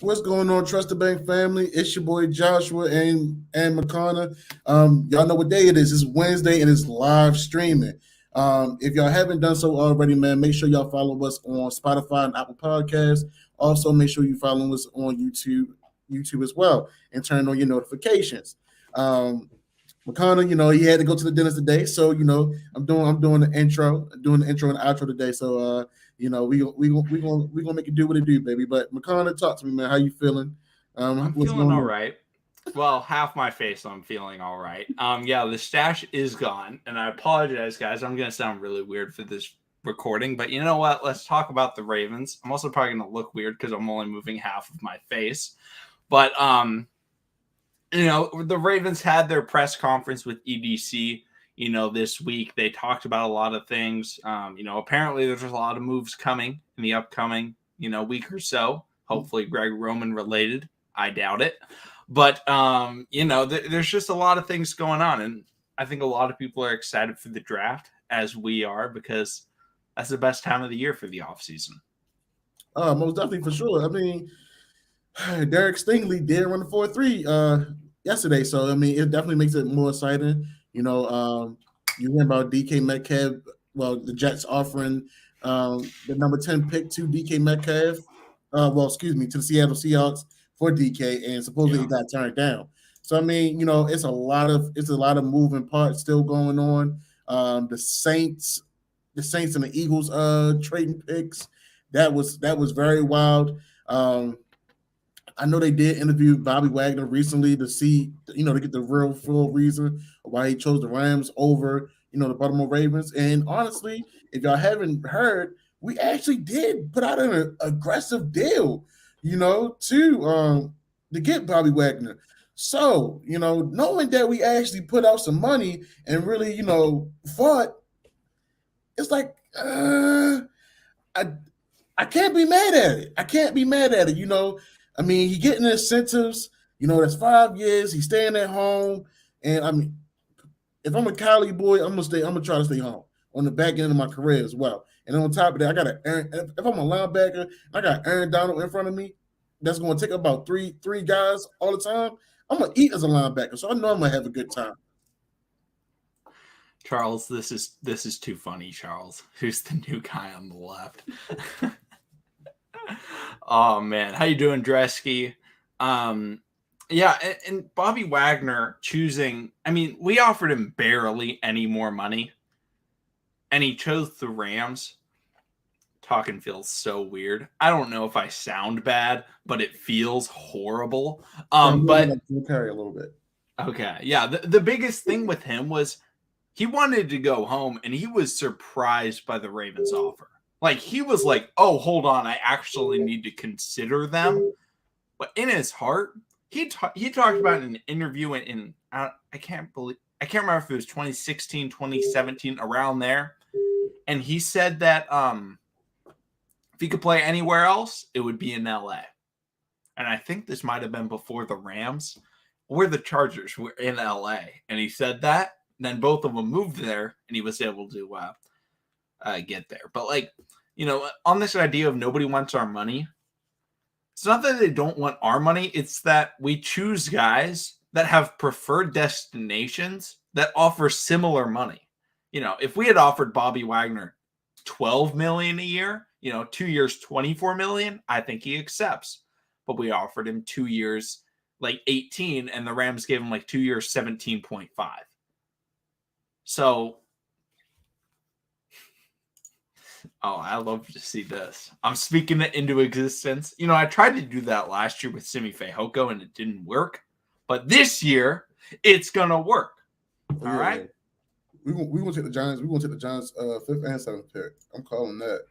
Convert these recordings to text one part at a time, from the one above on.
What's going on, Trust the Bank family? It's your boy Joshua and McConnor. Y'all know what day it is. It's Wednesday and it's live streaming. If y'all haven't done so already, man, make sure y'all follow us on Spotify and Apple Podcasts. Also, make sure you follow us on YouTube as well, and turn on your notifications. McConnor, he had to go to the dentist today, so I'm doing the intro and outro today. So we gonna make it do what it do, baby. But McConnor, talk to me, man. How you feeling? I'm feeling all right. Well, half my face, I'm feeling all right. Yeah, the stash is gone, and I apologize, guys. I'm gonna sound really weird for this recording, but you know what? Let's talk about the Ravens. I'm also probably gonna look weird because I'm only moving half of my face, but the Ravens had their press conference with EDC. This week they talked about a lot of things. Apparently there's a lot of moves coming in the upcoming, week or so. Hopefully Greg Roman related. I doubt it. But, there's just a lot of things going on. And I think a lot of people are excited for the draft, as we are, because that's the best time of the year for the offseason. Most definitely, for sure. I mean, Derek Stingley did run the 4.3 yesterday. So, I mean, it definitely makes it more exciting. You hear about DK Metcalf. Well, the Jets offering the number 10 pick to DK Metcalf. To the Seattle Seahawks for DK, and supposedly it got turned down. So I mean, it's a lot of moving parts still going on. The Saints and the Eagles trading picks. That was very wild. I know they did interview Bobby Wagner recently to see, to get the full reason why he chose the Rams over, the Baltimore Ravens. And honestly, if y'all haven't heard, we actually did put out an aggressive deal, to get Bobby Wagner. So, knowing that we actually put out some money and really, fought, it's like I can't be mad at it. I mean, he getting incentives. That's 5 years. He's staying at home, and I mean, if I'm a Cali boy, I'm gonna try to stay home on the back end of my career as well. And on top of that, I got to earn. If I'm a linebacker, I got Aaron Donald in front of me. That's going to take about three guys all the time. I'm gonna eat as a linebacker, so I know I'm gonna have a good time. Charles, this is too funny. Charles, who's the new guy on the left? Oh man, how you doing, Dresky? Yeah, and Bobby Wagner choosing. I mean, we offered him barely any more money, and he chose the Rams. Talking feels so weird. I don't know if I sound bad, but it feels horrible. But we'll carry a little bit. Okay, yeah. The biggest thing with him was he wanted to go home, and he was surprised by the Ravens offer. Like, he was like, oh, hold on, I actually need to consider them. But in his heart, he talked about in an interview in I can't remember if it was 2016, 2017, around there. And he said that if he could play anywhere else, it would be in LA. And I think this might have been before the Rams or the Chargers were in LA. And he said that. And then both of them moved there, and he was able to get there. But, on this idea of nobody wants our money, it's not that they don't want our money. It's that we choose guys that have preferred destinations that offer similar money. If we had offered Bobby Wagner $12 million a year, 2 years, $24 million, I think he accepts. But we offered him 2 years, 18, and the Rams gave him 2 years, 17.5. So, I love to see this. I'm speaking it into existence. I tried to do that last year with Simi Fehoko, and it didn't work. But this year, it's going to work. All right? We're going to take the Giants. We're going to take the Giants 5th and 7th pick. I'm calling that.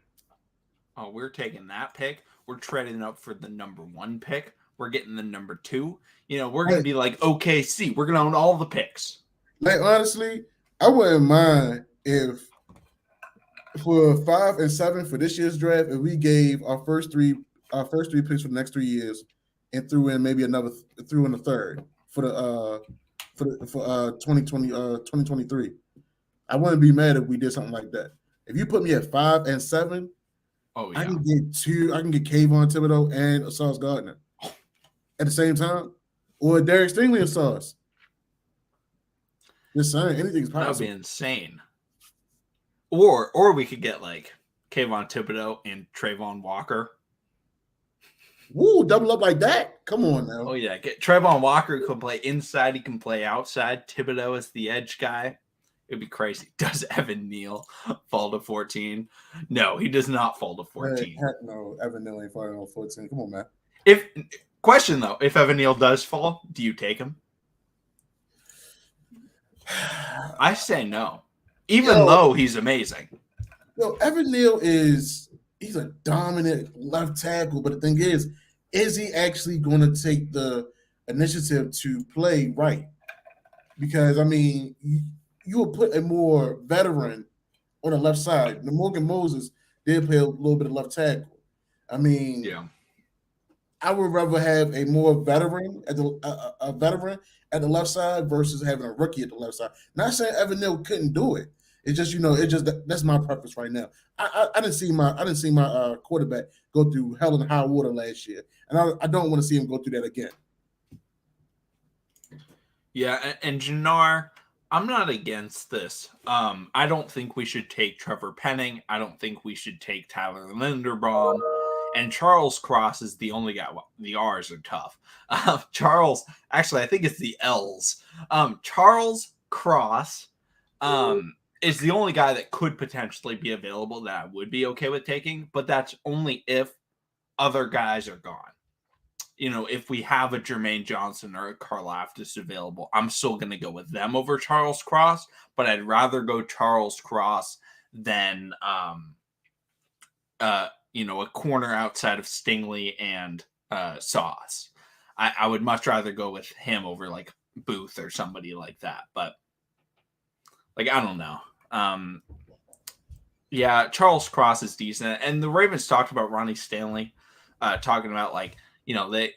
Oh, we're taking that pick. We're trading up for the number 1 pick. We're getting the number 2. We're going to be like OKC. We're going to own all the picks. Honestly, I wouldn't mind if for 5 and 7 for this year's draft, if we gave our first three picks for the next 3 years and threw in maybe threw in the third for 2023. I wouldn't be mad if we did something like that. If you put me at 5 and 7, I can get Kayvon Thibodeau and Sauce Gardner. Oh at the same time, or Derek Stingley and Sauce. Just saying, anything's That would be possible. insane. Or we could get like Kayvon Thibodeau and Trayvon Walker. Woo, double up like that? Come on now. Oh yeah, get Trayvon Walker can play inside, he can play outside. Thibodeau is the edge guy. It'd be crazy. Does Evan Neal fall to 14? No, he does not fall to 14. Heck no, Evan Neal ain't falling on 14. Come on, man. Question though, if Evan Neal does fall, do you take him? I say no. Even though he's amazing. Evan Neal he's a dominant left tackle, but the thing is he actually going to take the initiative to play right? Because, I mean, you will put a more veteran on the left side. The Morgan Moses did play a little bit of left tackle. I mean, yeah. I would rather have a more veteran at a veteran at the left side versus having a rookie at the left side. Not saying Evan Neal couldn't do it. It's just, that's my preference right now. I didn't see my quarterback go through hell and high water last year, and I don't want to see him go through that again. Yeah, and Jannar, I'm not against this. I don't think we should take Trevor Penning. I don't think we should take Tyler Linderbaum. And Charles Cross is the only guy. Well, the R's are tough. Charles, actually, I think it's the L's. Charles Cross is the only guy that could potentially be available that I would be okay with taking, but that's only if other guys are gone. If we have a Jermaine Johnson or a Karlaftis available, I'm still going to go with them over Charles Cross, but I'd rather go Charles Cross than a corner outside of Stingley and Sauce. I would much rather go with him over like Booth or somebody like that. But like, I don't know. Yeah, Charles Cross is decent. And the Ravens talked about Ronnie Stanley, talking about like,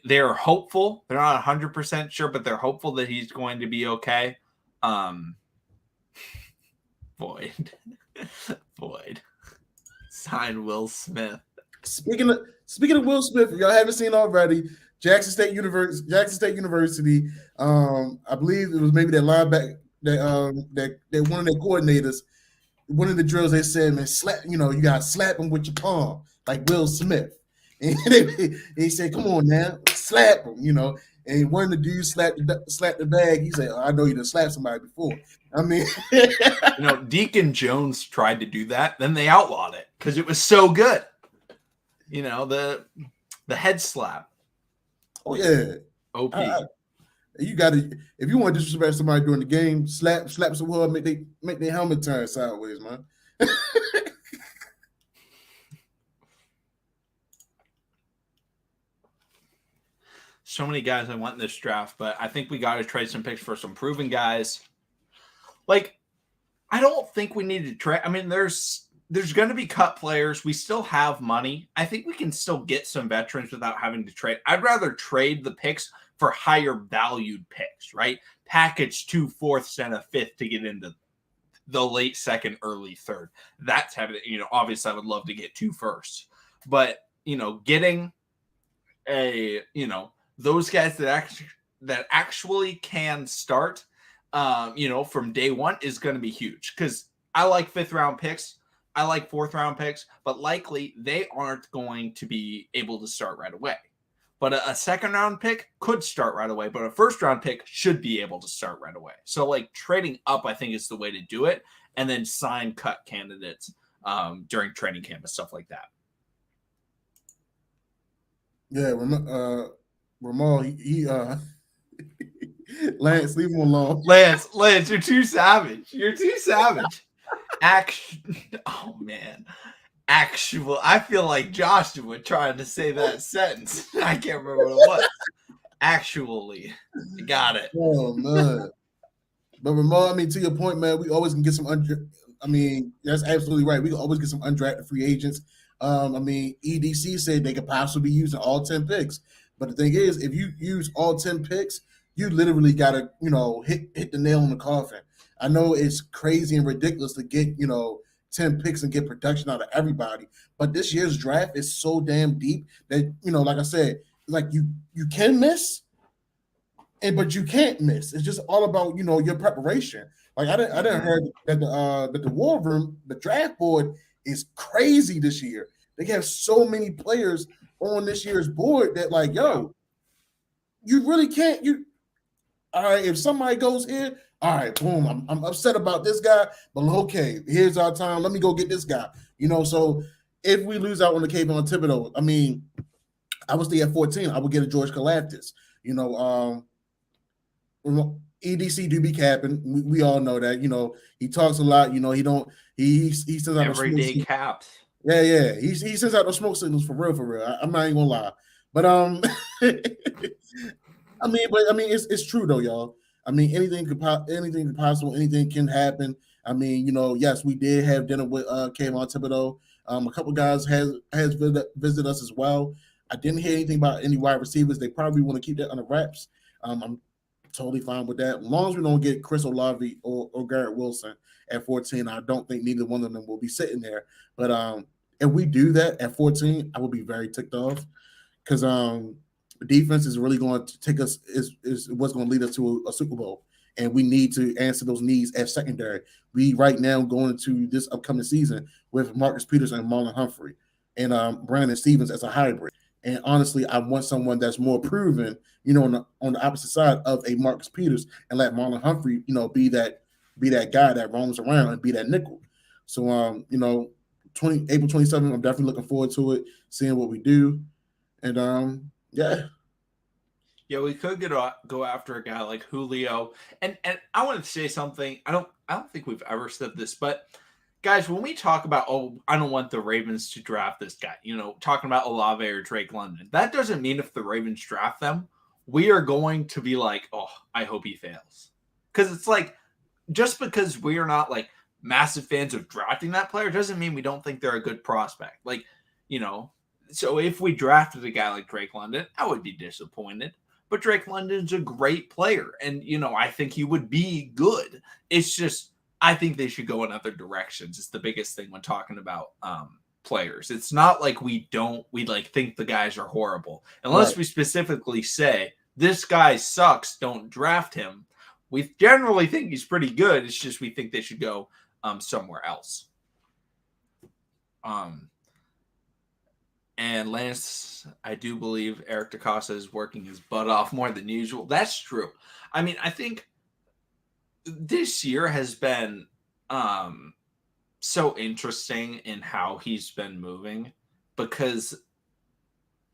they're hopeful. They're not 100% sure, but they're hopeful that he's going to be okay. Boyd. Sign Will Smith. Speaking of Will Smith, if y'all haven't seen already, Jackson State University. I believe it was maybe that linebacker that one of their coordinators, one of the drills, they said, man, slap. You gotta slap him with your palm like Will Smith. And they said, come on now, slap him. And one of the dudes slapped the bag. He said, oh, I know you done slapped somebody before. I mean, Deacon Jones tried to do that. Then they outlawed it because it was so good. The head slap. Oh yeah. OP. You got to, if you want to disrespect somebody during the game, slap some hard, make their helmet turn sideways, man. So many guys I want in this draft, but I think we got to trade some picks for some proven guys. Like, I don't think we need to trade. I mean, there's going to be cut players. We still have money. I think we can still get some veterans without having to trade. I'd rather trade the picks for higher valued picks, right? Package 2 4ths and a 5th to get into the late second, early third. That's having, obviously I would love to get 2 firsts, but getting those guys that actually can start, from day one is going to be huge, because I like 5th round picks. I like 4th round picks, but likely they aren't going to be able to start right away. But a 2nd round pick could start right away, but a 1st round pick should be able to start right away. So like trading up, I think, is the way to do it, and then sign cut candidates during training camp and stuff like that. Yeah, Ramal, he Lance, leave him alone. Lance, you're too savage. Oh man. I feel like Joshua trying to say that sentence. I can't remember what it was. Actually, got it. Oh man. But Ramal, I mean, to your point, man, we always can get some that's absolutely right. We can always get some undrafted free agents. EDC said they could possibly be using all 10 picks. But the thing is, if you use all 10 picks, you literally got to, hit the nail on the coffin. I know it's crazy and ridiculous to get, 10 picks and get production out of everybody. But this year's draft is so damn deep that, like I said, like you can miss, but you can't miss. It's just all about your preparation. Like I didn't heard that the War Room, the draft board is crazy this year. They have so many players on this year's board that like you really can't all right, if somebody goes here, all right, boom, I'm upset about this guy, but okay, here's our time. Let me go get this guy. So if we lose out on the Kayvon Thibodeau, I mean, I would stay at 14. I would get a George Kalafdis. EDC do be capping. We all know that. He talks a lot. He sends out everyday caps. Yeah. He sends out the smoke signals for real. I'm not even gonna lie. But I mean, it's true though, y'all. I mean, anything is possible. Anything can happen. I mean, yes, we did have dinner with Kayvon Thibodeau. A couple guys has visited us as well. I didn't hear anything about any wide receivers. They probably want to keep that under wraps. I'm totally fine with that. As long as we don't get Chris Olave or Garrett Wilson at 14, I don't think neither one of them will be sitting there. But if we do that at 14, I will be very ticked off because defense is really going to take us is what's going to lead us to a Super Bowl, and we need to answer those needs at secondary. We right now going into this upcoming season with Marcus Peters and Marlon Humphrey and Brandon Stevens as a hybrid. And honestly, I want someone that's more proven, on the opposite side of a Marcus Peters, and let Marlon Humphrey, be that guy that roams around and be that nickel. So April 27th, I'm definitely looking forward to it, seeing what we do. And yeah, we could go after a guy like Julio. And I want to say something. I don't think we've ever said this, but guys, when we talk about, I don't want the Ravens to draft this guy, talking about Olave or Drake London, that doesn't mean if the Ravens draft them, we are going to be like, I hope he fails. Because it's like, just because we are not like massive fans of drafting that player doesn't mean we don't think they're a good prospect. Like, so if we drafted a guy like Drake London, I would be disappointed. But Drake London's a great player. And, I think he would be good. It's just, I think they should go in other directions. It's the biggest thing when talking about players. It's not like we think the guys are horrible. Unless we specifically say, this guy sucks, don't draft him. We generally think he's pretty good. It's just we think they should go somewhere else. And Lance, I do believe Eric DaCosta is working his butt off more than usual. That's true. I mean, I think this year has been so interesting in how he's been moving, because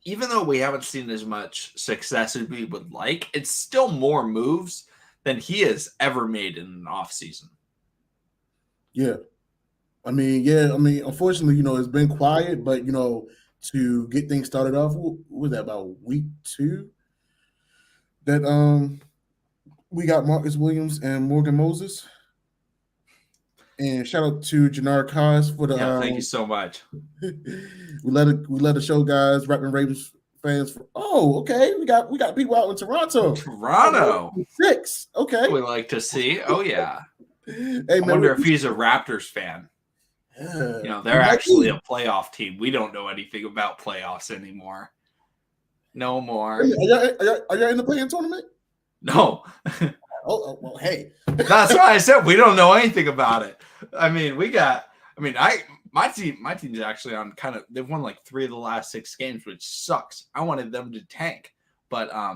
even though we haven't seen as much success as we would like, it's still more moves than he has ever made in an offseason. Yeah. I mean, unfortunately, it's been quiet, but, to get things started off, what was that, about week 2? That we got Marcus Williams and Morgan Moses. And shout out to Jannard Cos for the thank you so much. we let the show guys, Rapping Ravens fans. Okay. We got people out in Toronto. 6. Okay. We like to see. Oh yeah. Hey, I wonder if he's a Raptors fan. They're actually a playoff team. We don't know anything about playoffs anymore. No more. Are y'all in the play-in tournament? No. Well, hey. That's why I said we don't know anything about it. I mean, my team's actually on they've won like 3 of the last 6 games, which sucks. I wanted them to tank. But I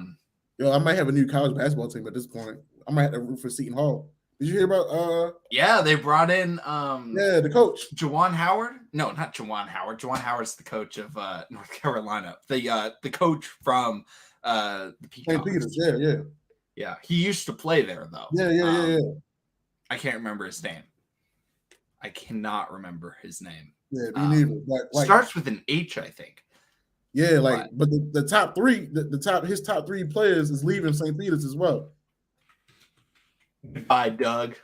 might have a new college basketball team at this point. I might have to root for Seton Hall. Did you hear about they brought in the coach. Juwan Howard? No, not Juwan Howard. Juwan Howard's the coach of North Carolina. The coach from the Peacocks. St. Peter's, Yeah, he used to play there though. Yeah. I can't remember his name. I cannot remember his name. Yeah, me neither. But starts with an H, I think. Yeah, but the top 3, his top 3 players is leaving St. Peter's as well. Bye, Doug.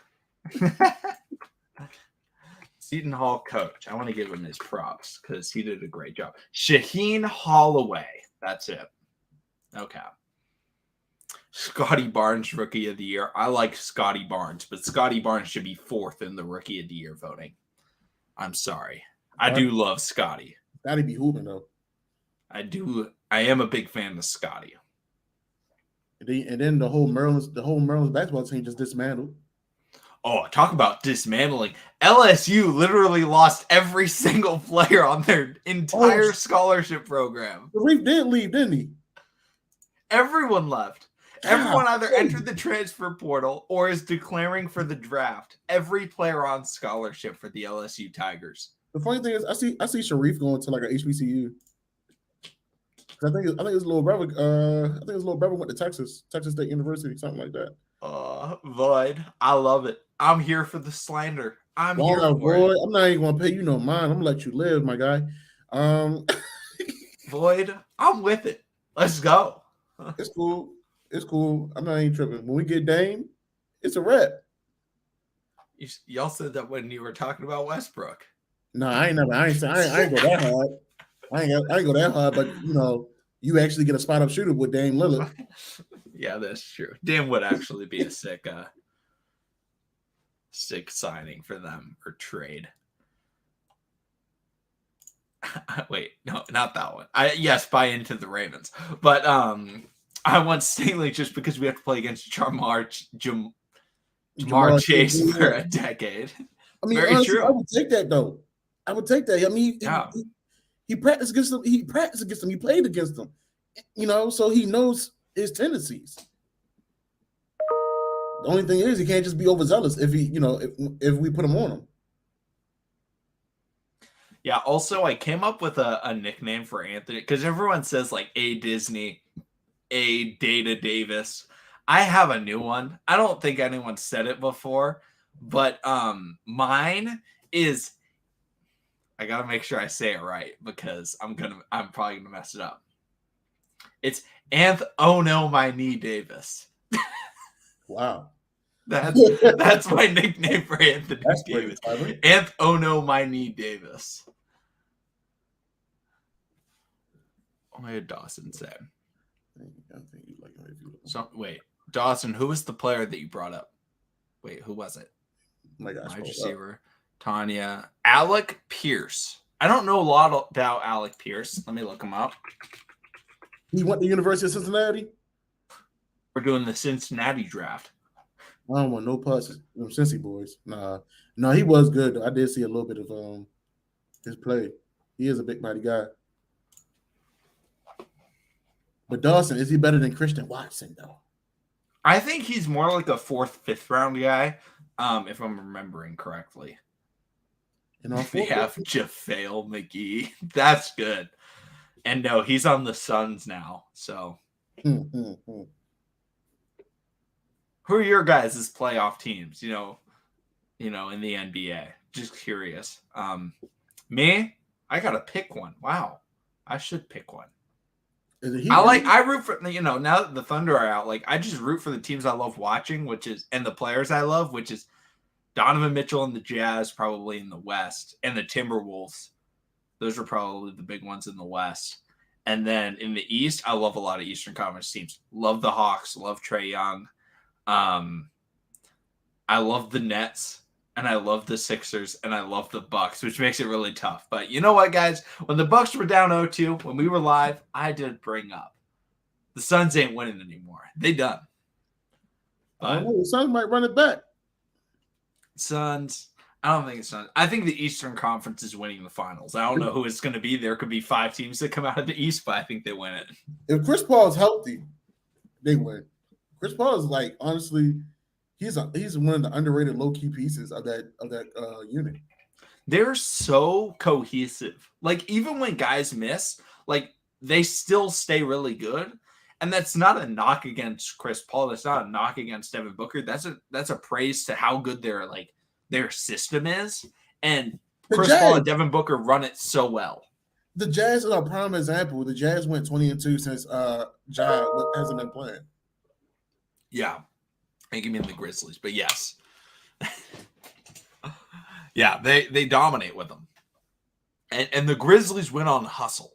Seton Hall coach. I want to give him his props because he did a great job. Shaheen Holloway. That's it. Okay. Scotty Barnes, Rookie of the Year. I like Scotty Barnes, but Scotty Barnes should be 4th in the Rookie of the Year voting. I'm sorry. I do love Scotty. Scotty be hooping, though. I do I am a big fan of Scotty. And then the whole Maryland's basketball team just dismantled. Oh, talk about dismantling. LSU literally lost every single player on their entire scholarship program. The Reef did leave, didn't he? Everyone left. God, Everyone either entered the transfer portal or is declaring for the draft. Every player on scholarship for the LSU Tigers. The funny thing is, I see Sharif going to like a HBCU. I think his little brother. I think his little brother went to Texas State University, something like that. Void, I love it. I'm here for the slander. I'm here for Void. it. I'm not even gonna pay you no mind. I'm gonna let you live, my guy. Void, I'm with it. Let's go. It's cool. It's cool. I'm not even tripping. When we get Dame, it's a wrap. Y'all said that when you were talking about Westbrook. No, I ain't go that hard. I ain't go that hard, but you know, you actually get a spot up shooter with Dame Lillard. Yeah, that's true. Dame would actually be a sick signing for them or trade. Wait, no, not that one. Yes, buy into the Ravens, but I want Stingley just because we have to play against Jamar Chase for a decade. I mean, very honestly, true. I would take that though. I would take that. I mean, he practiced against them. He practiced against them. He played against them. You know, so he knows his tendencies. The only thing is, he can't just be overzealous if if we put him on him. Yeah. Also, I came up with a nickname for Anthony because everyone says like A Disney, A Data Davis. I have a new one. I don't think anyone said it before, but mine is. I gotta make sure I say it right because I'm probably gonna mess it up. It's Oh no, my knee Davis. Wow. That's my nickname for Anthony Davis. Oh no, my knee Davis. What did Dawson say? I think you like him. So wait, Dawson, who was the player that you brought up? Wait, who was it? My receiver. Tanya. Alec Pierce. I don't know a lot about Alec Pierce. Let me look him up. He went to the University of Cincinnati? We're doing the Cincinnati draft. I don't want no parts of them Cincy boys. Nah. No, he was good though. I did see a little bit of his play. He is a big body guy. But Dawson, is he better than Christian Watson though? I think he's more like a 4th, 5th round guy, if I'm remembering correctly. They have JaVale McGee. That's good. And no, he's on the Suns now. So, who are your guys' playoff teams? You know, in the NBA. Just curious. Me, I gotta pick one. Wow, I should pick one. I root for now that the Thunder are out. Like I just root for the teams I love watching, and the players I love, which is Donovan Mitchell and the Jazz, probably in the West, and the Timberwolves. Those are probably the big ones in the West. And then in the East, I love a lot of Eastern Conference teams. Love the Hawks. Love Trae Young. I love the Nets. And I love the Sixers. And I love the Bucks, which makes it really tough. But you know what, guys? When the Bucks were down 0-2, when we were live, I did bring up the Suns ain't winning anymore. They done. But the Suns might run it back. Suns. I don't think it's Suns. I think the Eastern Conference is winning the finals. I don't know who it's going to be. There could be 5 teams that come out of the East, but I think they win it. If Chris Paul is healthy, they win. Chris Paul is like, honestly, he's one of the underrated low-key pieces of that unit. They're so cohesive. Like, even when guys miss, like, they still stay really good. And that's not a knock against Chris Paul. That's not a knock against Devin Booker. That's a praise to how good their system is. And Chris Paul and Devin Booker run it so well. The Jazz are a prime example. The Jazz went 20-2 since Ja hasn't been playing. Yeah. I think you mean the Grizzlies, but yes. Yeah, they dominate with them. And the Grizzlies win on hustle.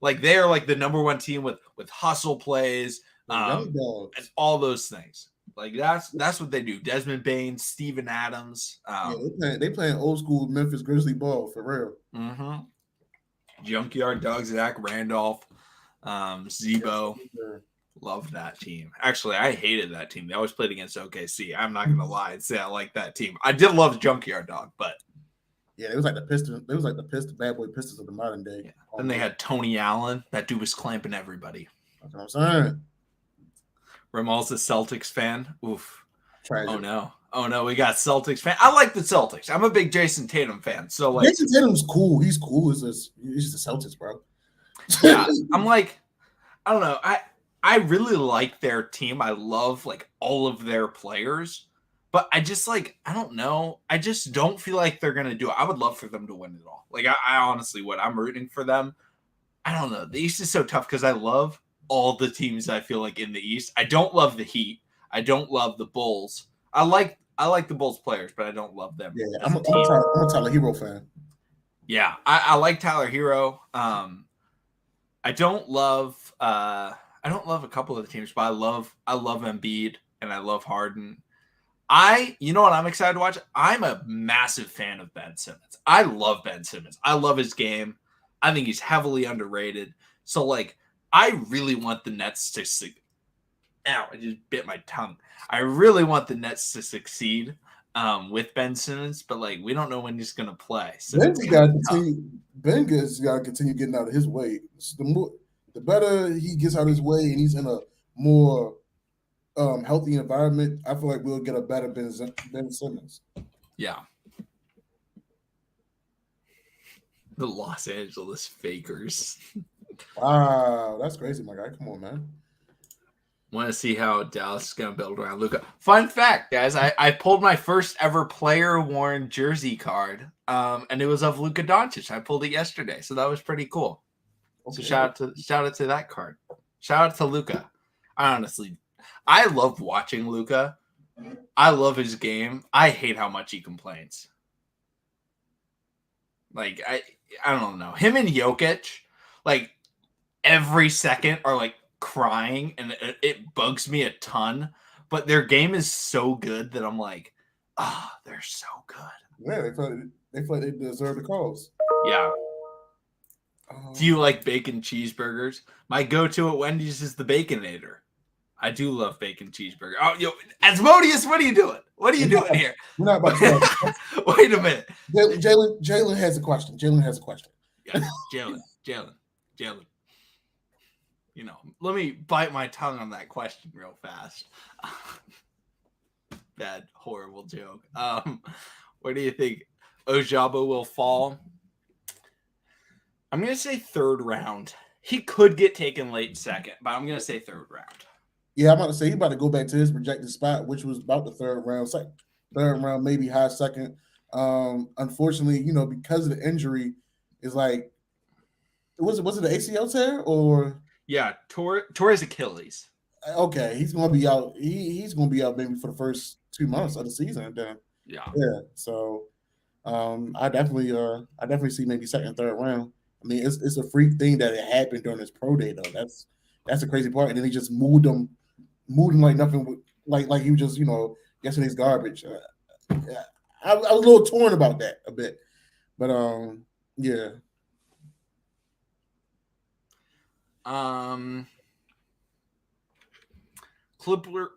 Like they are like the number 1 team with hustle plays, and all those things. Like that's what they do. Desmond Bain, Steven Adams. They playing old school Memphis Grizzly ball for real. Mm-hmm. Junkyard Doug, Zach Randolph. Zebo. Loved that team. Actually, I hated that team. They always played against OKC. I'm not gonna lie and say I like that team. I did love Junkyard Dog, but yeah, it was like the Pistons. It was like the bad boy Pistons of the modern day. Yeah. Then they had Tony Allen. That dude was clamping everybody. That's what I'm saying. Ramal's a Celtics fan. Oof. Tragic. Oh no, we got Celtics fan. I like the Celtics. I'm a big Jason Tatum fan. So like Jason Tatum's cool. He's cool. He's just the Celtics, bro. Yeah, I'm like, I don't know. I really like their team. I love like all of their players, but I just like, I don't know. I just don't feel like they're gonna do it. I would love for them to win it all. Like I honestly would. I'm rooting for them. I don't know. The East is so tough because I love all the teams I feel like in the East. I don't love the Heat. I don't love the Bulls. I like the Bulls players, but I don't love them. Yeah, I'm a Tyler Hero fan. Yeah, I like Tyler Hero. I don't love a couple of the teams, but I love Embiid and I love Harden. You know what I'm excited to watch? I'm a massive fan of Ben Simmons. I love Ben Simmons. I love his game. I think he's heavily underrated. So like, I really want the Nets to Ow, I just bit my tongue. I really want the Nets to succeed with Ben Simmons, but like we don't know when he's gonna play. So Ben has got to continue getting out of his way. The better he gets out of his way and he's in a more healthy environment, I feel like we'll get a better Ben Simmons. Yeah. The Los Angeles Fakers. Wow, that's crazy, my guy. Come on, man. Want to see how Dallas is going to build around Luka. Fun fact, guys, I pulled my first ever player-worn jersey card, and it was of Luka Doncic. I pulled it yesterday, so that was pretty cool. Okay. So shout out to that card. Shout out to Luka. I love watching Luka. I love his game. I hate how much he complains. Like I don't know. Him and Jokic, like every second are like crying, and it bugs me a ton. But their game is so good that I'm like, they're so good. Yeah, they feel like they deserve the calls. Yeah. Do you like bacon cheeseburgers? My go-to at Wendy's is the Baconator. I do love bacon cheeseburger. Oh, Asmodeus, what are you doing? What are you doing here? We're not about to Wait a minute. Jalen has a question. Yeah, Jalen. You know, let me bite my tongue on that question real fast. Bad, horrible joke. Where do you think Ojabo will fall? I'm going to say third round. He could get taken late second, but I'm going to say third round. Yeah, I'm about to say he's about to go back to his projected spot, which was about the third round, maybe high second. Unfortunately, because of the injury, it's like, was it the ACL tear or? Yeah, tore his Achilles. Okay, he's going to be out. He's going to be out maybe for the first 2 months of the season. Then yeah. So, I definitely see maybe second, third round. I mean, it's a freak thing that it happened during his pro day though. That's the crazy part. And then he just moved him like nothing, like he was just yesterday's garbage. I was a little torn about that a bit, but yeah. Clipper.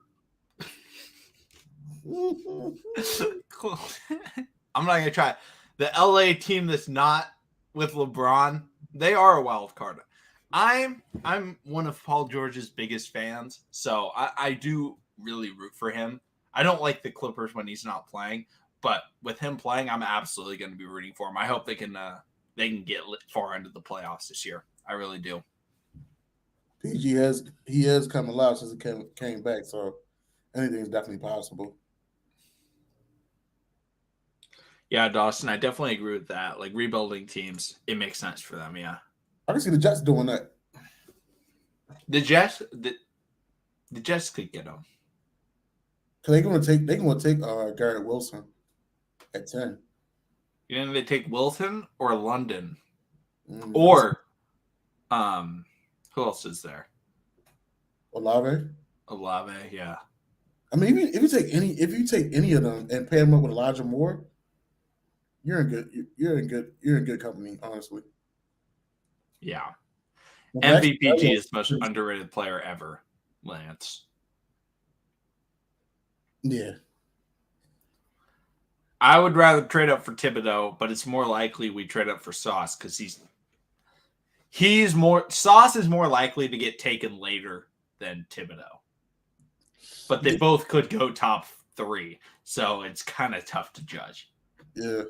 I'm not gonna try. The LA team that's not with LeBron, they are a wild card. I'm one of Paul George's biggest fans, so I do really root for him. I don't like the Clippers when he's not playing, but with him playing, I'm absolutely going to be rooting for him. I hope they can get far into the playoffs this year. I really do. PG has come alive since he came back, so anything's definitely possible. Yeah, Dawson, I definitely agree with that. Like rebuilding teams, it makes sense for them. Yeah, I can see the Jets doing that. The Jets could get them. They're going to take Garrett Wilson at 10. You think they take Wilson or London, or who else is there? Olave, yeah. I mean, if you take any of them and pair them up with Elijah Moore, you're in good company, honestly. Yeah. MVPG is the most underrated player ever, Lance. Yeah. I would rather trade up for Thibodeau, but it's more likely we trade up for Sauce because Sauce is more likely to get taken later than Thibodeau. But they both could go top 3, so it's kind of tough to judge. Yeah.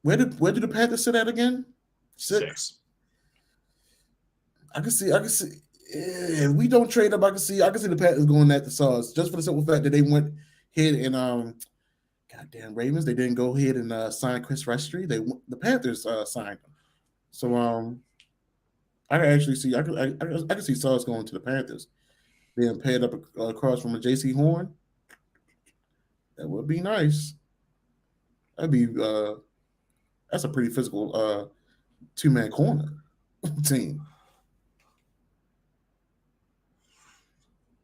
Where did the Panthers sit at again? 6. I can see. If we don't trade up, I can see the Panthers going at the Sauce just for the simple fact that they went ahead and goddamn Ravens. They didn't go ahead and sign Chris Restry. The Panthers signed him. So I can actually see. I can see Sauce going to the Panthers, being paired up across from a J.C. Horn. That would be nice. That'd be that's a pretty physical 2-man corner team.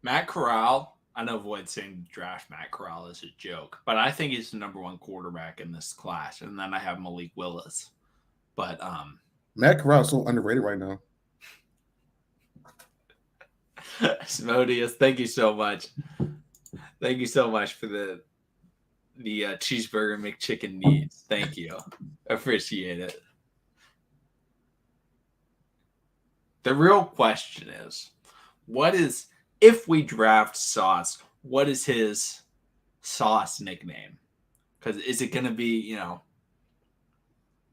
Matt Corral, I know Void saying draft Matt Corral is a joke, but I think he's the number 1 quarterback in this class. And then I have Malik Willis. But Matt Corral is so underrated right now. Smodius, thank you so much. Thank you so much for the cheeseburger McChicken needs. Thank you. Appreciate it. The real question is, if we draft Sauce, what is his Sauce nickname? Because is it going to be,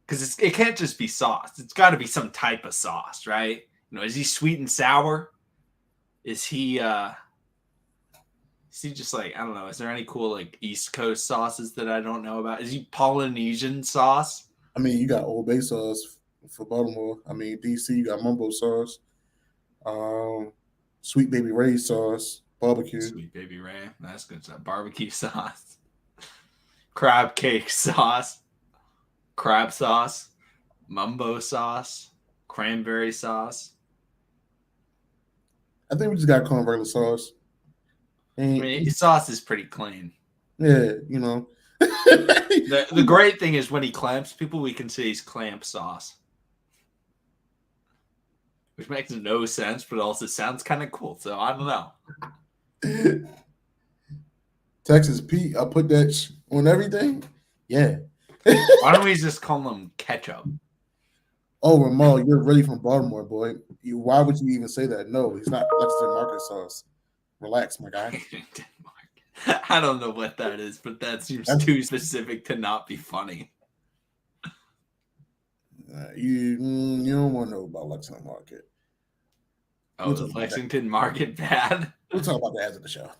because it can't just be Sauce. It's got to be some type of sauce, right? Is he sweet and sour? Is he just like, I don't know, is there any cool like East Coast sauces that I don't know about? Is he Polynesian sauce? I mean, you got Old Bay sauce for Baltimore. I mean, DC, you got Mumbo sauce. Sweet Baby Ray sauce, barbecue. Sweet Baby Ray, that's good stuff. Barbecue sauce. Crab cake sauce. Crab sauce. Mumbo sauce. Cranberry sauce. I think we just got regular sauce. Sauce is pretty clean. Yeah, The great thing is when he clamps people, we can say he's clamp sauce. Which makes no sense, but also sounds kind of cool. So I don't know. Texas Pete, I put that on everything. Yeah. Why don't we just call him ketchup? Oh, Ramal, you're really from Baltimore, boy. Why would you even say that? No, he's not Lexington Market sauce. Relax, my guy. I don't know what that is, but that seems too specific to not be funny. You don't want to know about Lexington Market. Oh, is Lexington Market bad? We'll talk about that after the show.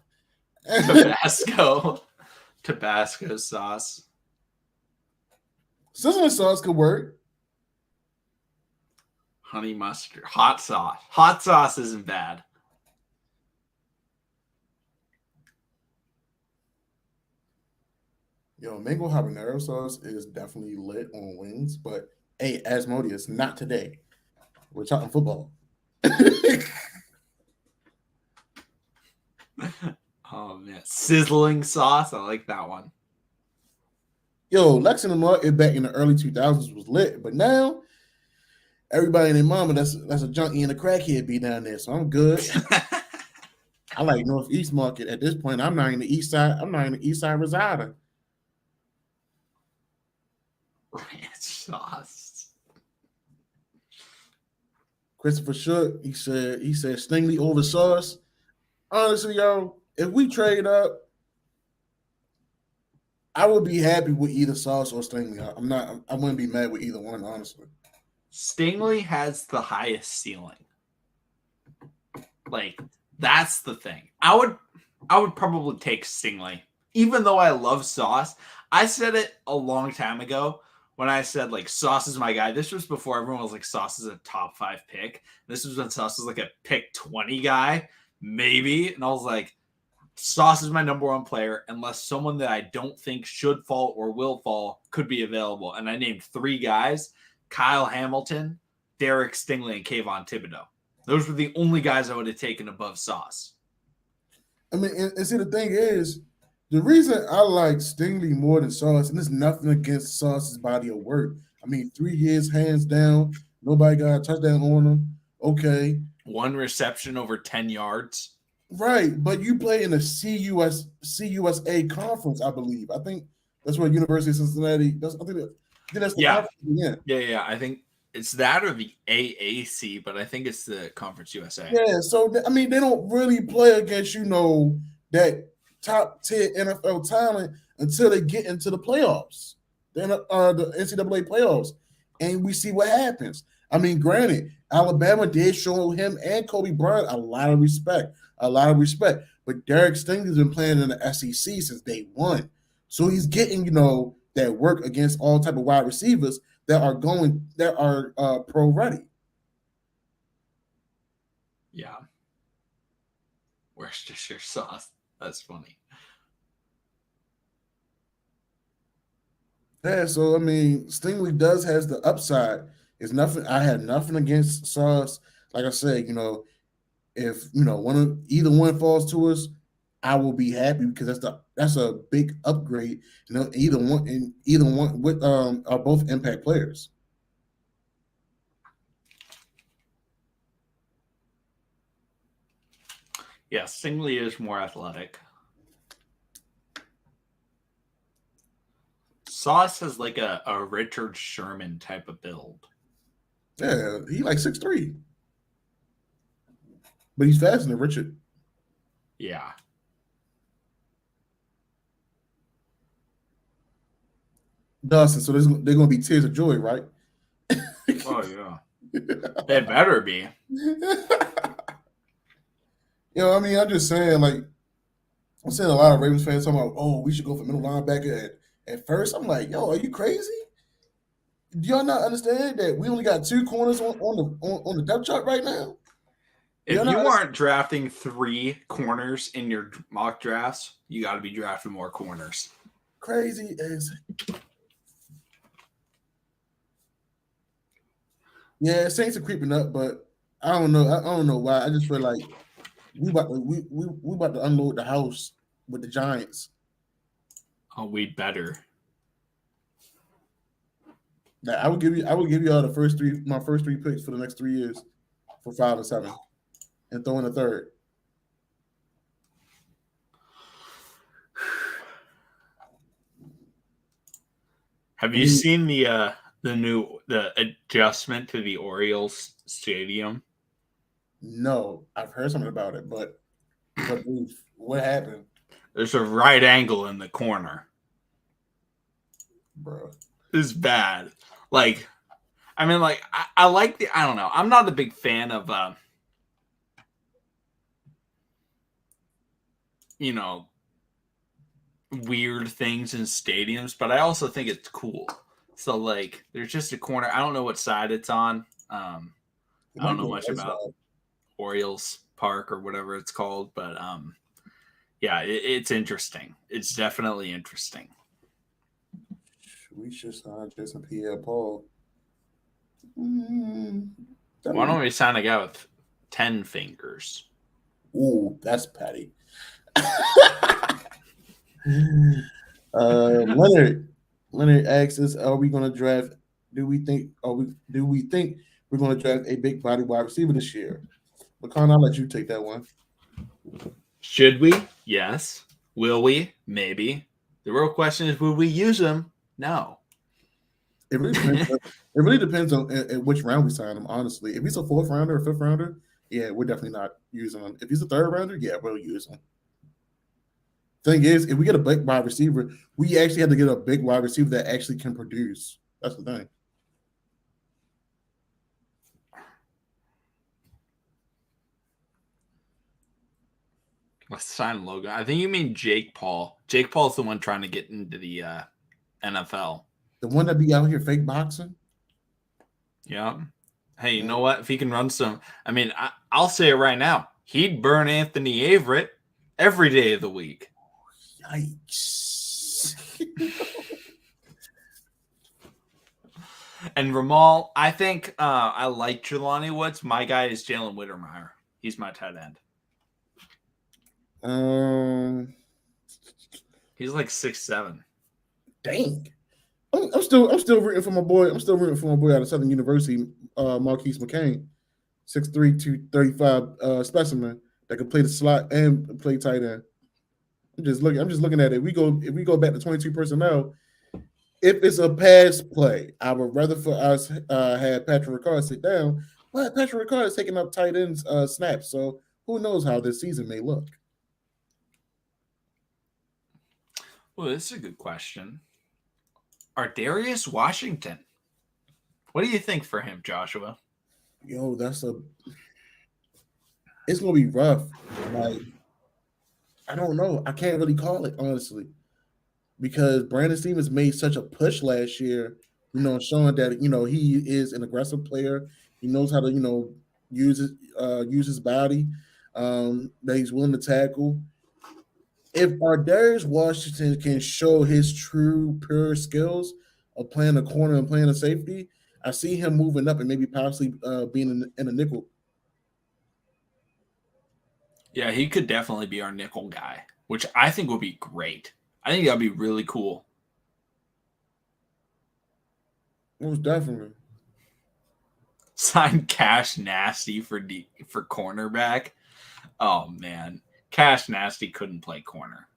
Tabasco sauce. Sizzling sauce could work. Honey mustard. Hot sauce. Hot sauce isn't bad. Yo, mango habanero sauce is definitely lit on wings, but hey, Asmodeus, not today. We're talking football. Oh man, sizzling sauce. I like that one. Yo, Lexington Market back in the early 2000s was lit, but now everybody and their mama that's a junkie and a crackhead be down there, so I'm good. I like Northeast Market at this point. I'm not in the East Side. I'm not in the East Side residing. Ranch sauce. Christopher Shook, he said Stingley over Sauce. Honestly, yo, if we trade up, I would be happy with either Sauce or Stingley. I wouldn't be mad with either one, honestly. Stingley has the highest ceiling. Like, that's the thing. I would probably take Stingley. Even though I love Sauce, I said it a long time ago when I said, like, Sauce is my guy. This was before everyone was like, Sauce is a top 5 pick. This was when Sauce was like a pick 20 guy, maybe. And I was like, Sauce is my number 1 player unless someone that I don't think should fall or will fall could be available. And I named 3 guys: Kyle Hamilton, Derek Stingley, and Kayvon Thibodeau. Those were the only guys I would have taken above Sauce. I mean, and see, the thing is, the reason I like Stingley more than Sauce, and there's nothing against Sauce's body of work. I mean, 3 years, hands down. Nobody got a touchdown on him. Okay. 1 reception over 10 yards. Right, but you play in the CUSA conference, I believe. I think that's where University of Cincinnati. I think that's the conference. Yeah. I think it's that or the AAC, but I think it's the Conference USA. Yeah, so I mean, they don't really play against that top tier NFL talent until they get into the playoffs, the NCAA playoffs, and we see what happens. I mean, granted, Alabama did show him and Kobe Bryant a lot of respect, but Derek Stingley's been playing in the SEC since day one, so he's getting that work against all type of wide receivers that are pro ready. Yeah. Where's just your sauce? That's funny. Yeah, so I mean, Stingley has the upside. It's nothing. I had nothing against Sauce. Like I said, if either one falls to us, I will be happy because that's a big upgrade. Either one with are both impact players. Yeah, Stingley is more athletic. Sauce has like a Richard Sherman type of build. Yeah, he like 6'3", but he's faster than Richard. Yeah. Dustin, so they're going to be tears of joy, right? Oh yeah, they better be. I mean, I'm just saying, like, I'm seeing a lot of Ravens fans talking about, oh, we should go for middle linebacker at first. I'm like, yo, are you crazy? Do y'all not understand that we only got 2 corners on the depth chart right now? If you aren't drafting 3 corners in your mock drafts, you got to be drafting more corners. Crazy as. Yeah, Saints are creeping up, but I don't know. I don't know why. I just feel like we about to unload the house with the Giants. Oh, we'd better. I would give you all my first 3 picks for the next 3 years for 5 and 7, and throw in a third. Have you seen the adjustment to the Orioles stadium? No, I've heard something about it, but what happened? There's a right angle in the corner. Bro. It's bad. Like, I mean, like, I like I don't know. I'm not a big fan of, weird things in stadiums, but I also think it's cool. So, like, there's just a corner. I don't know what side it's on. I don't know much about Orioles Park or whatever it's called, but yeah, it's interesting. It's definitely interesting. We should sign Jason Pierre-Paul. Why don't we sign a guy with 10 fingers? Ooh, that's Patty. Leonard asks us, "Are we going to draft? Do we think we're going to draft a big body wide receiver this year?" McCon, I'll let you take that one. Should we? Yes. Will we? Maybe. The real question is, will we use him? No. It really depends on at which round we sign him. Honestly, if he's a 4th rounder or 5th rounder, yeah, we're definitely not using him. If he's a 3rd rounder, yeah, we'll use him. Thing is, if we get a big wide receiver, we actually have to get a big wide receiver that actually can produce. That's the thing. Let's sign Logan. I think you mean Jake Paul. Jake Paul's the one trying to get into the NFL. The one that be out here fake boxing? Yeah. Hey, you know what? If he can run some, I mean, I'll say it right now. He'd burn Anthony Averett every day of the week. Yikes. And Ramal, I think I like Jelani Woods. My guy is Jalen Whittemire. He's my tight end. He's like 6'7". Dang. I'm still rooting for my boy. I'm still rooting for my boy out of Southern University, Marquise McCain, 6'3", 235 specimen that can play the slot and play tight end. I'm just looking at it. If we go back to 22 personnel, if it's a pass play, I would rather for us have Patrick Ricard sit down, but Patrick Ricard is taking up tight ends snaps, so who knows how this season may look. Well, this is a good question. Darius Washington. What do you think for him, Joshua? Yo, it's gonna be rough. Like, I don't know. I can't really call it honestly because Brandon Stevens made such a push last year. Showing that he is an aggressive player. He knows how to use his body. That he's willing to tackle. If Darius Washington can show his true pure skills of playing a corner and playing a safety, I see him moving up and maybe possibly being in a nickel. Yeah, he could definitely be our nickel guy, which I think would be great. I think that'd be really cool. Most definitely. Sign Cash Nasty for cornerback. Oh man, Cash Nasty couldn't play corner,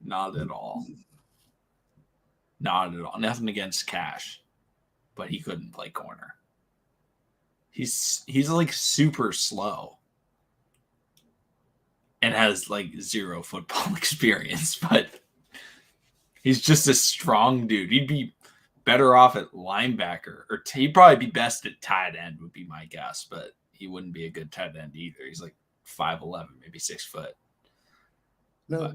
not at all. Not at all. Nothing against Cash, but he couldn't play corner. He's like super slow and has like zero football experience, but he's just a strong dude. He'd be better off at linebacker, or he'd probably be best at tight end, would be my guess, but he wouldn't be a good tight end either. He's like 5'11", maybe 6 foot. Now,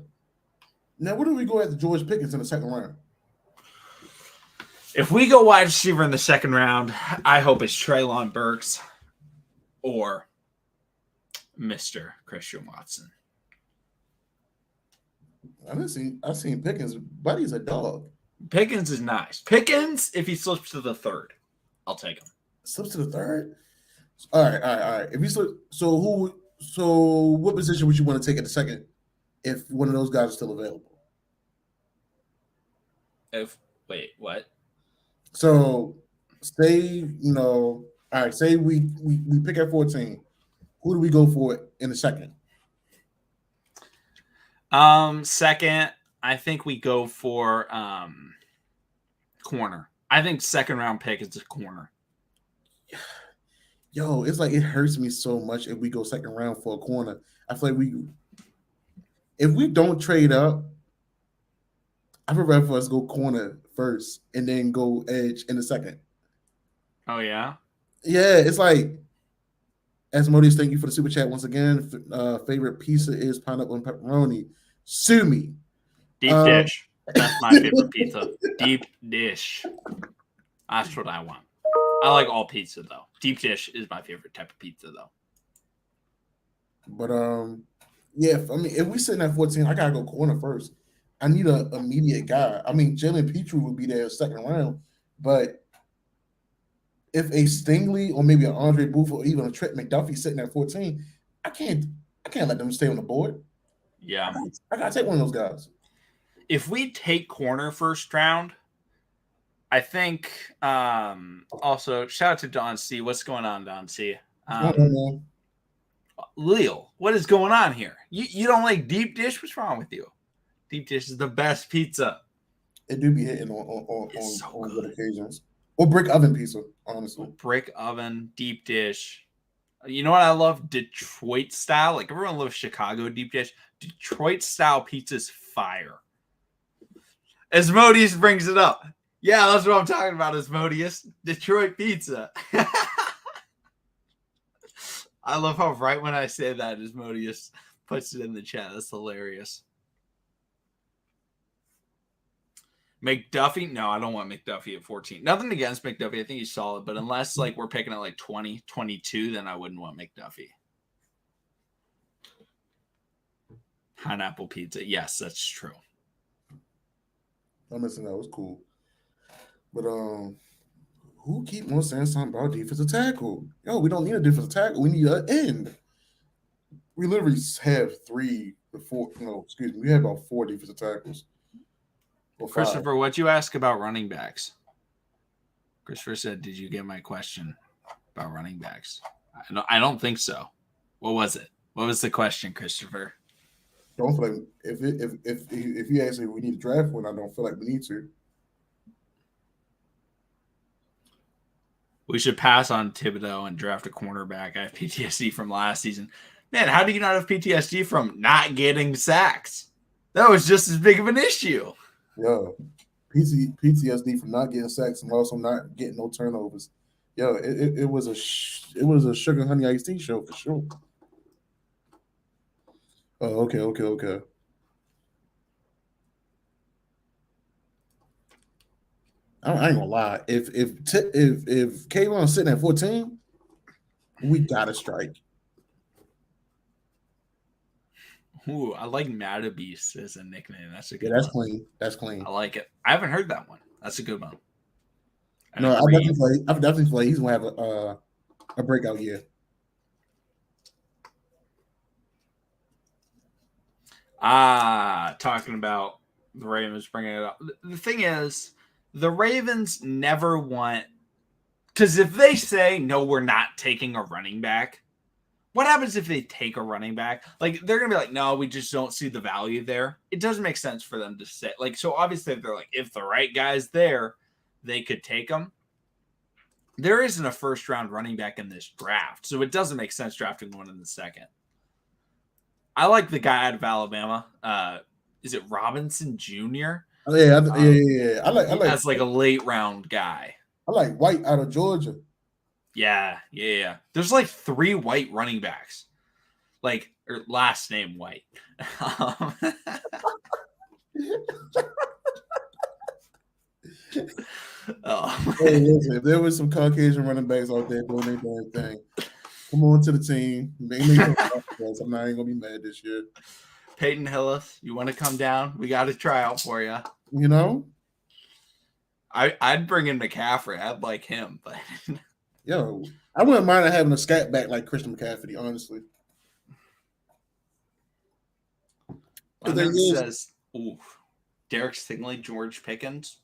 where do we go after George Pickens in the second round? If we go wide receiver in the second round, I hope it's Treylon Burks or Mr. Christian Watson. I've seen Pickens. Buddy's a dog. Pickens is nice. Pickens, if he slips to the third, I'll take him. Slips to the third? All right. If he slips, so what position would you want to take at the second if one of those guys is still available? Wait, what? So say, all right, say we pick at 14. Who do we go for in the second? Second, I think we go for corner. I think second round pick is a corner. Yo, it's like it hurts me so much if we go second round for a corner. I feel like if we don't trade up, I would rather for us go corner first and then go edge in the second. Oh yeah? Yeah, it's like, Asmodeus, thank you for the super chat once again. Favorite pizza is pineapple and pepperoni. Sue me. Deep dish. That's my favorite pizza. Deep dish. That's what I want. I like all pizza though. Deep dish is my favorite type of pizza though. But yeah, if we sitting at 14, I gotta go corner first. I need an immediate guy. I mean, Jalen Petrie would be there second round, but if a Stingley or maybe an Andre Booth or even a Trent McDuffie sitting at 14, I can't let them stay on the board. Yeah, I gotta take one of those guys. If we take corner first round, I think also shout out to Don C. What's going on, Don C? Leo, what is going on here? You don't like deep dish? What's wrong with you? Deep dish is the best pizza. It do be hitting on good occasions. Or brick oven pizza, honestly. Brick oven, deep dish. You know what I love? Detroit style. Like everyone loves Chicago deep dish. Detroit style pizza's fire. Asmodeus brings it up. Yeah, that's what I'm talking about, Asmodeus. Detroit pizza. I love how right when I say that, Asmodeus puts it in the chat. That's hilarious. McDuffie? No, I don't want McDuffie at 14. Nothing against McDuffie. I think he's solid. But unless like we're picking at like 20, 22, then I wouldn't want McDuffie. Pineapple pizza. Yes, that's true. I'm missing that. It was cool. But who keep on saying something about defensive tackle? Yo, we don't need a defensive tackle. We need an end. We literally have we have about 4 defensive tackles. Christopher, what'd you ask about running backs? Christopher said, "Did you get my question about running backs?" I don't think so. What was it? What was the question, Christopher? Don't feel like if you ask me we need to draft one, I don't feel like we need to. We should pass on Thibodeau and draft a cornerback. I have PTSD from last season. Man, how do you not have PTSD from not getting sacks? That was just as big of an issue. Yeah, PTSD from not getting sacks and also not getting no turnovers. Yeah, it was a sugar honey iced tea show for sure. Oh, okay. I ain't gonna lie. If Kayvon's sitting at 14, we gotta strike. Ooh, I like Matabeast as a nickname. That's a good That's one. clean. That's clean. I like it. I haven't heard that one. That's a good one. No, I definitely feel like he's gonna have a breakout year. Talking about the Ravens bringing it up. The thing is, the Ravens never want, because if they say no, we're not taking a running back. What happens if they take a running back? Like, they're going to be like, no, we just don't see the value there. It doesn't make sense for them to say. Like, so obviously, they're like, if the right guy's there, they could take him. There isn't a first-round running back in this draft, so it doesn't make sense drafting one in the second. I like the guy out of Alabama. Is it Robinson Jr.? Oh, yeah. I like that's like a late-round guy. I like White out of Georgia. Yeah. There's like 3 white running backs, like, or last name White. Hey, listen, if there was some Caucasian running backs out there doing their damn thing, come on to the team. I'm not even gonna be mad this year. Peyton Hillis, you want to come down? We got a tryout for you. You know, I'd bring in McCaffrey. I'd like him, but yo, I wouldn't mind having a scat back like Christian McCaffrey, honestly. Leonard says, "Ooh, Derek Stingley, George Pickens."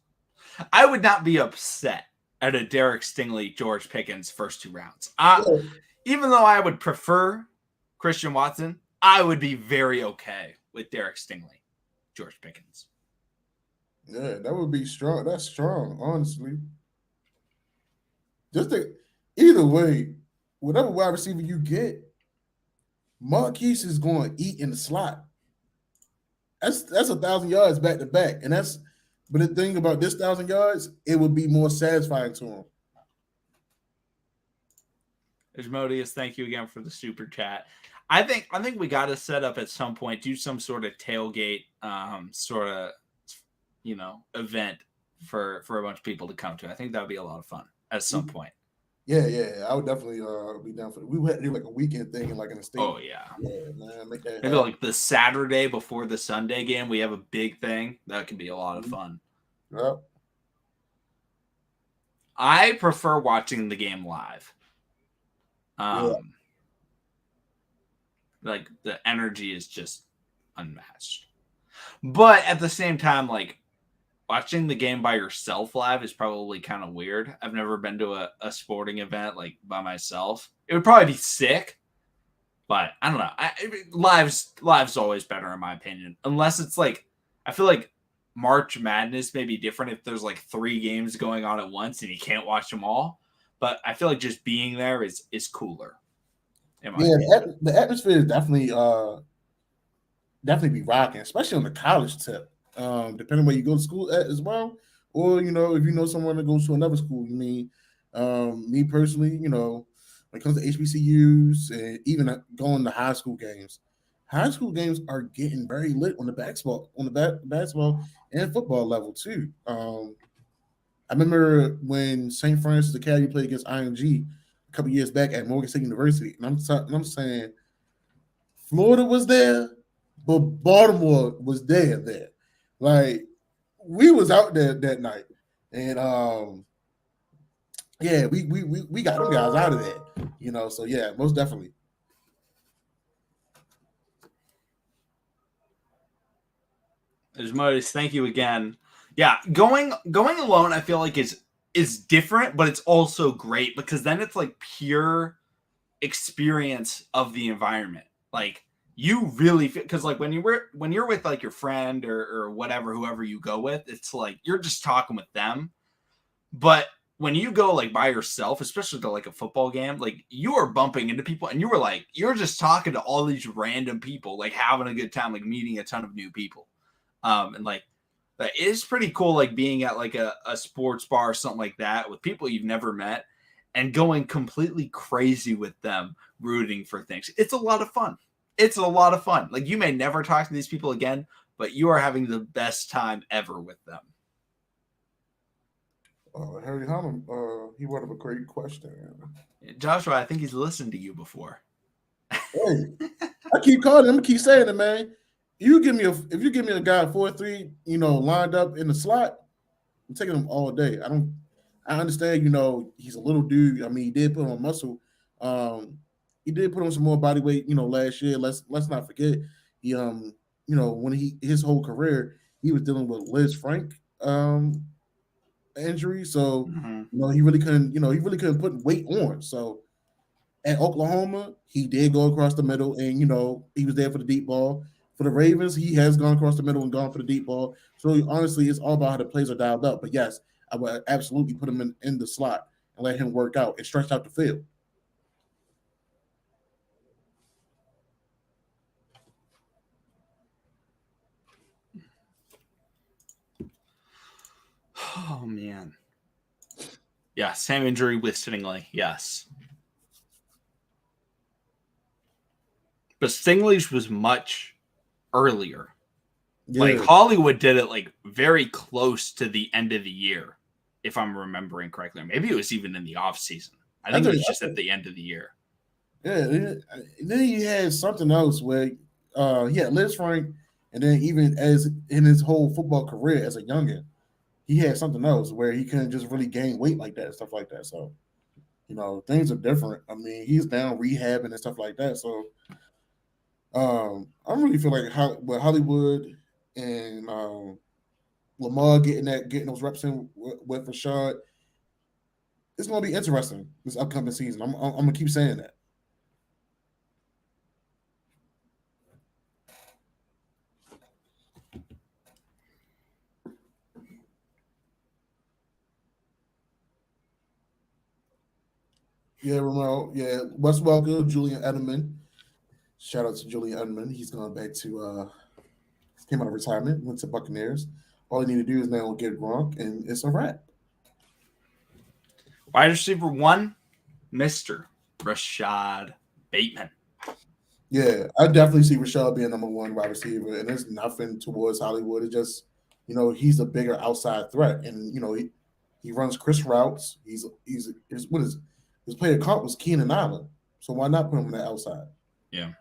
I would not be upset at a Derek Stingley, George Pickens first 2 rounds. Even though I would prefer Christian Watson, I would be very okay with Derek Stingley, George Pickens. Yeah, that would be strong. That's strong, honestly. Either way, whatever wide receiver you get, Marquise is going to eat in the slot. That's 1,000 yards back to back, and but the thing about this 1,000 yards, it would be more satisfying to him. Asmodeus, thank you again for the super chat. I think we got to set up at some point, do some sort of tailgate, sort of, event for a bunch of people to come to. I think that would be a lot of fun at some point. Yeah. I would definitely be down for it. We would do like a weekend thing in the state. Oh yeah. Yeah, man, make that maybe happen. like the Saturday before the Sunday game, we have a big thing. That could be a lot of fun. Yep. I prefer watching the game live. Like the energy is just unmatched. But at the same time, like watching the game by yourself live is probably kind of weird. I've never been to a sporting event like by myself. It would probably be sick, but I don't know. Live's always better in my opinion. Unless it's like, I feel like March Madness may be different if there's like 3 games going on at once and you can't watch them all. But I feel like just being there is cooler. The atmosphere is definitely be rocking, especially on the college tip. Depending where you go to school at as well, or if you know someone that goes to another school. Me personally, when it comes to HBCUs and even going to high school games are getting very lit on the basketball and football level too. I remember when St. Francis Academy played against IMG a couple years back at Morgan State University, and I'm saying Florida was there, but Baltimore was there. Like, we was out there that night, and we got them guys out of there, So yeah, most definitely. There's Moses. Thank you again. Yeah, going alone, I feel like is is different, but it's also great because then it's like pure experience of the environment. Like you really feel, because like when you're with like your friend or whatever, whoever you go with, it's like you're just talking with them. But when you go like by yourself, especially to like a football game, like you are bumping into people and you're just talking to all these random people, like having a good time, like meeting a ton of new people. And like it is pretty cool, like being at like a sports bar or something like that with people you've never met and going completely crazy with them, rooting for things. It's a lot of fun. It's a lot of fun. Like you may never talk to these people again, but you are having the best time ever with them. Harry Holland, he brought up a great question. Joshua, I think he's listened to you before. Hey, I keep calling him, keep saying it, man. If you give me a guy 4-3, lined up in the slot, I'm taking him all day. I understand, he's a little dude. I mean, he did put on muscle. He did put on some more body weight, last year. Let's not forget. He when his whole career, he was dealing with Liz Frank injury. So, he really couldn't put weight on. So at Oklahoma, he did go across the middle and he was there for the deep ball. For the Ravens, he has gone across the middle and gone for the deep ball. So honestly, it's all about how the plays are dialed up. But yes, I would absolutely put him in the slot and let him work out and stretch out the field. Oh man. Yeah, same injury with Stingley. Yes. But Stingley's was much earlier. Yeah. Like Hollywood did it like very close to the end of the year, if I'm remembering correctly. Or maybe it was even in the off season. I think it was just at the end of the year. Yeah. Then he had something else where he had Liz Frank, and then even as in his whole football career as a youngin, he had something else where he couldn't just really gain weight like that, stuff like that. So, things are different. I mean, he's down rehabbing and stuff like that. So, I really feel like with Hollywood and Lamar getting those reps in with Rashad, it's going to be interesting this upcoming season. I'm going to keep saying that. Yeah, Romero. Yeah, Wes Welker, Julian Edelman. Shout out to Julian Edelman. He's gone back to came out of retirement, went to Buccaneers. All you need to do is now get Gronk, and it's a wrap. Wide receiver 1, Mr. Rashad Bateman. Yeah, I definitely see Rashad being number 1 wide receiver, and there's nothing towards Hollywood. It's just, he's a bigger outside threat, and he runs Chris routes. His player comp was Keenan Allen, so why not put him on the outside? Yeah.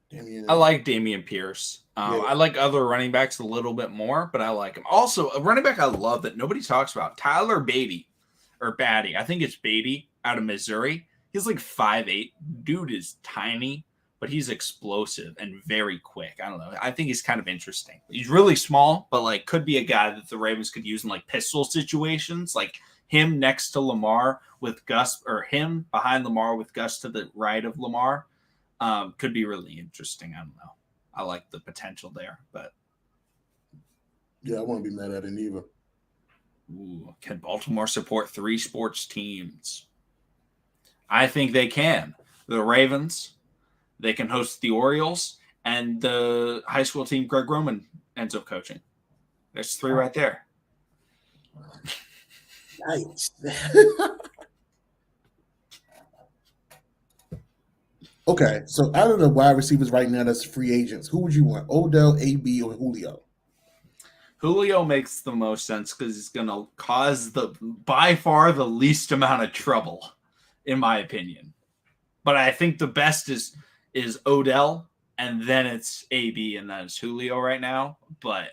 Damian. I like Dameon Pierce. I like other running backs a little bit more, but I like him. Also, a running back I love that nobody talks about, Tyler Beatty. I think it's Beatty out of Missouri. He's like 5'8". Dude is tiny, but he's explosive and very quick. I don't know. I think he's kind of interesting. He's really small, but like could be a guy that the Ravens could use in like pistol situations, like him next to Lamar with Gus, or him behind Lamar with Gus to the right of Lamar. Could be really interesting. I don't know. I like the potential there, but yeah, I won't be mad at it either. Ooh, can Baltimore support 3 sports teams? I think they can. The Ravens, they can host the Orioles, and the high school team Greg Roman ends up coaching. There's 3 right there. Nice. Okay, so out of the wide receivers right now that's free agents, who would you want? Odell, AB, or Julio? Julio makes the most sense because he's going to cause by far the least amount of trouble, in my opinion. But I think the best is Odell, and then it's AB, and then it's Julio right now. But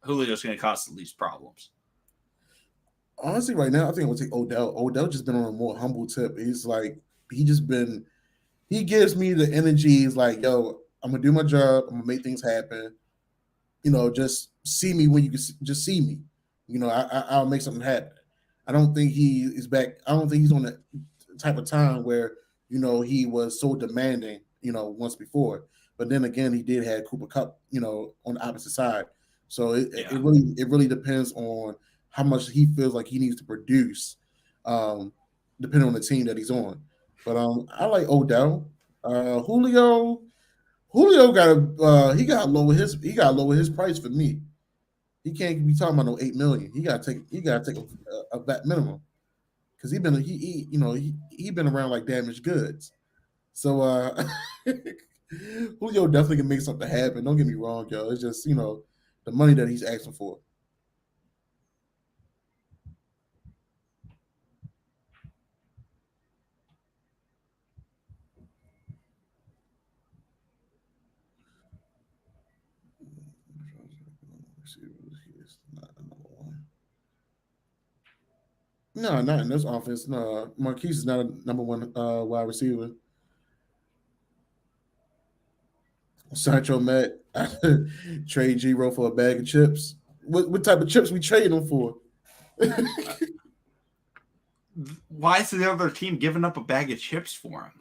Julio's going to cause the least problems. Honestly, right now, I think I'm going to take Odell. Odell just been on a more humble tip. He's like, he gives me the energy. He's like, yo, I'm going to do my job. I'm going to make things happen. Just see me when you can just see me. I'll make something happen. I don't think he is back. I don't think he's on the type of time where he was so demanding. Once before, but then again, he did have Cooper Cup. On the opposite side. So it really depends on how much he feels like he needs to produce, depending on the team that he's on. But I like Odell. Julio got to he got to lower his price for me. He can't be talking about no 8 million. He got to take a vet minimum because he been around like damaged goods. So Julio definitely can make something happen. Don't get me wrong, yo. It's just the money that he's asking for. No, not in this offense. No, Marquise is not a number one wide receiver. Sancho Matt trade Giro for a bag of chips. What type of chips we trading them for? Why is the other team giving up a bag of chips for him?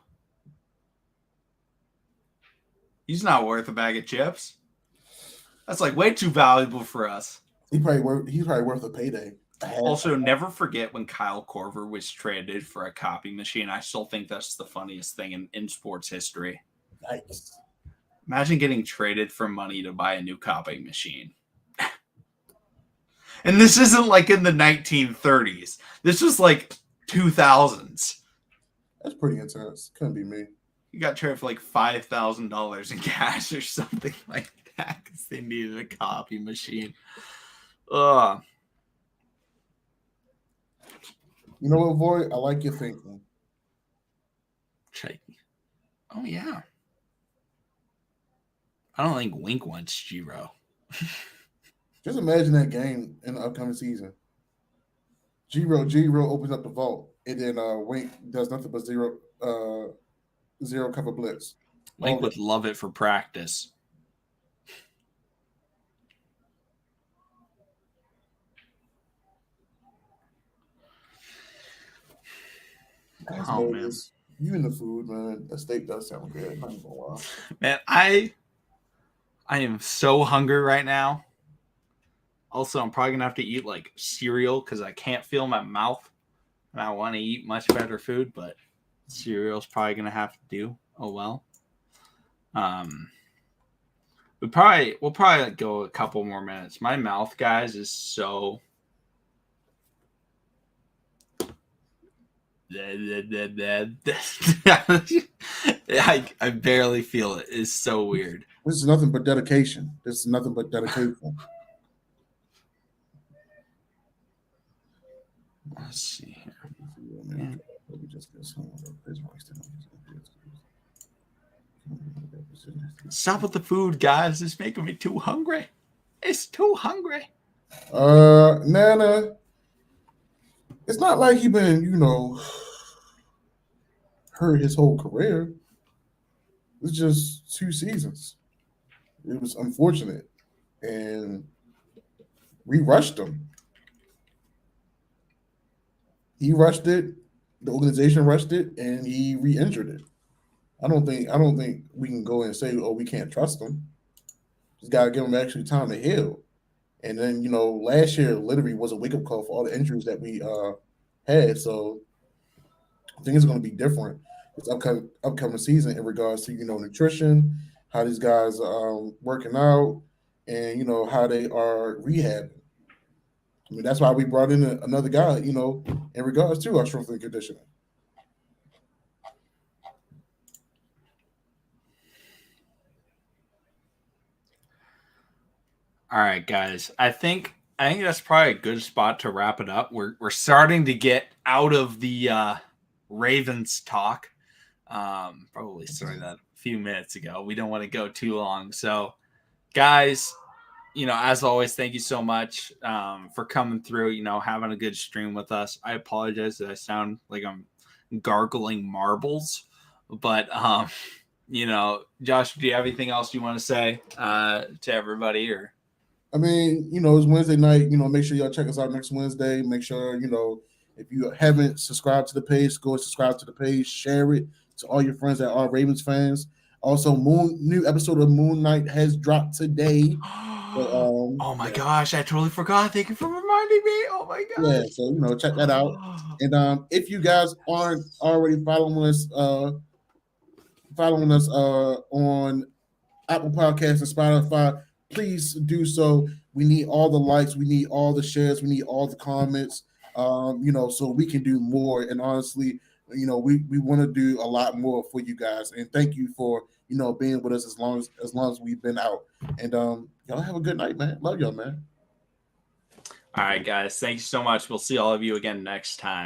He's not worth a bag of chips. That's like way too valuable for us. He's probably worth a payday. Also, never forget when Kyle Korver was traded for a copy machine. I still think that's the funniest thing in sports history. Nice. Imagine getting traded for money to buy a new copying machine. And this isn't like in the 1930s. This was like 2000s. That's pretty intense. Couldn't be me. You got traded for like $5,000 in cash or something like that because they needed a copy machine. Ugh. You know what, Void? I like your thinking. Oh, yeah. I don't think Wink wants Giro. Just imagine that game in the upcoming season. Giro opens up the vault, and then Wink does nothing but zero cover blitz. Wink would love it for practice. Oh man, you in the food, man. That steak does sound good. Not even gonna lie. Man, I am so hungry right now. Also, I'm probably gonna have to eat like cereal because I can't feel my mouth, and I want to eat much better food, but cereal's probably gonna have to do. Oh well. We'll probably go a couple more minutes. My mouth, guys, is so. I barely feel it. It's so weird. This is nothing but dedication. Let's see here. Stop with the food, guys. It's making me too hungry. It's too hungry. Nana, it's not like he been, hurt his whole career. It's just 2 seasons. It was unfortunate, and we rushed him. He rushed it. The organization rushed it, and he re-injured it. I don't think we can go and say, "Oh, we can't trust him." Just gotta give him actually time to heal. And then last year literally was a wake up call for all the injuries that we had. So I think it's going to be different this upcoming season in regards to nutrition, how these guys are working out, and how they are rehabbing. I mean, that's why we brought in another guy, in regards to our strength and conditioning. All right, guys. I think that's probably a good spot to wrap it up. We're starting to get out of the Ravens talk. Probably started that a few minutes ago. We don't want to go too long. So, guys, as always, thank you so much for coming through, having a good stream with us. I apologize that I sound like I'm gargling marbles, but, Josh, do you have anything else you want to say to everybody? Or I mean, it's Wednesday night. Make sure y'all check us out next Wednesday. Make sure, if you haven't subscribed to the page, go and subscribe to the page, share it to all your friends that are Ravens fans. Also, new episode of Moon Knight has dropped today. So, Oh my yeah. gosh, I totally forgot. Thank you for reminding me. Oh my Yeah, gosh. so check that out. And if you guys aren't already following us on Apple Podcasts and Spotify, please do so. We need all the likes, we need all the shares, we need all the comments. So we can do more. And honestly, we want to do a lot more for you guys. And thank you for being with us as long as we've been out. And y'all have a good night, man. Love y'all, man. All right, guys. Thanks so much. We'll see all of you again next time.